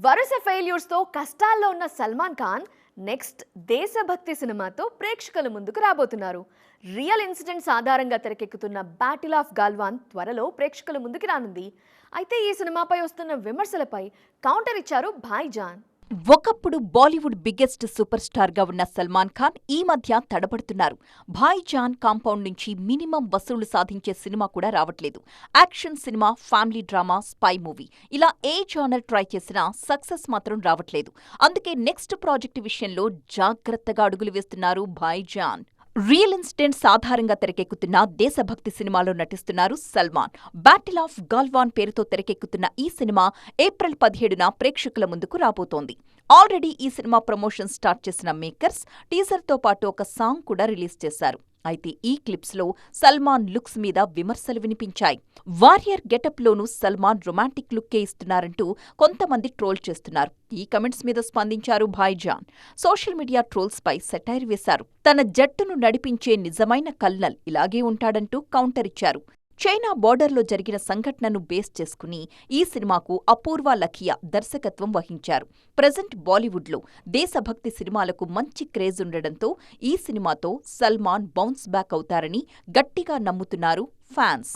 వరుస ఫెయిల్యూర్స్ తో కష్టాల్లో ఉన్న సల్మాన్ ఖాన్ నెక్స్ట్ దేశభక్తి సినిమాతో ప్రేక్షకుల ముందుకు రాబోతున్నారు. రియల్ ఇన్సిడెంట్స్ ఆధారంగా తెరకెక్కుతున్న బ్యాటిల్ ఆఫ్ గాల్వాన్ త్వరలో ప్రేక్షకుల ముందుకు రానుంది. అయితే ఈ సినిమాపై వస్తున్న విమర్శలపై కౌంటర్ ఇచ్చారు భాయ్జాన్. ఒకప్పుడు బాలీవుడ్ బిగ్గెస్ట్ సూపర్ స్టార్ గా ఉన్న సల్మాన్ ఖాన్ ఈ మధ్య తడబడుతున్నారు. భాయ్జాన్ కాంపౌండ్ నుంచి మినిమం వసూళ్లు సాధించే సినిమా కూడా రావట్లేదు. Action cinema, family drama, spy movie ఇలా ఏ జానర్ ట్రై చేసినా సక్సెస్ మాత్రం రావట్లేదు. అందుకే నెక్స్ట్ ప్రాజెక్టు విషయంలో జాగ్రత్తగా అడుగులు వేస్తున్నారు భాయ్జాన్. రియల్ ఇన్సిడెంట్స్ ఆధారంగా తెరకెక్కుతున్న దేశభక్తి సినిమాలో నటిస్తున్నారు సల్మాన్. బ్యాటిల్ ఆఫ్ గాల్వాన్ పేరుతో తెరకెక్కుతున్న ఈ సినిమా ఏప్రిల్ 17న ప్రేక్షకుల ముందుకు రాబోతోంది. ఆల్రెడీ ఈ సినిమా ప్రమోషన్ స్టార్ట్ చేసిన మేకర్స్ టీజర్తో పాటు ఒక సాంగ్ కూడా రిలీజ్ చేశారు. అయితే ఈ క్లిప్స్లో సల్మాన్ లుక్స్ మీద విమర్శలు వినిపించాయి. వారియర్ గెటప్లోనూ సల్మాన్ రొమాంటిక్ లుక్కే ఇస్తున్నారంటూ కొంతమంది ట్రోల్ చేస్తున్నారు. ఈ కమెంట్స్ మీద స్పందించారు భాయ్జాన్. సోషల్ మీడియా ట్రోల్స్ పై సెటైర్ వేశారు. తన జట్టును నడిపించే నిజమైన కల్నల్ ఇలాగే ఉంటాడంటూ కౌంటర్ ఇచ్చారు. చైనా బోర్డర్లో జరిగిన సంఘటనను బేస్ చేసుకుని ఈ సినిమాకు అపూర్వ లఖియా దర్శకత్వం వహించారు. ప్రెజెంట్ బాలీవుడ్లో దేశభక్తి సినిమాలకు మంచి క్రేజ్ ఉండడంతో ఈ సినిమాతో సల్మాన్ బౌన్స్ బ్యాక్ అవుతారని గట్టిగా నమ్ముతున్నారు ఫ్యాన్స్.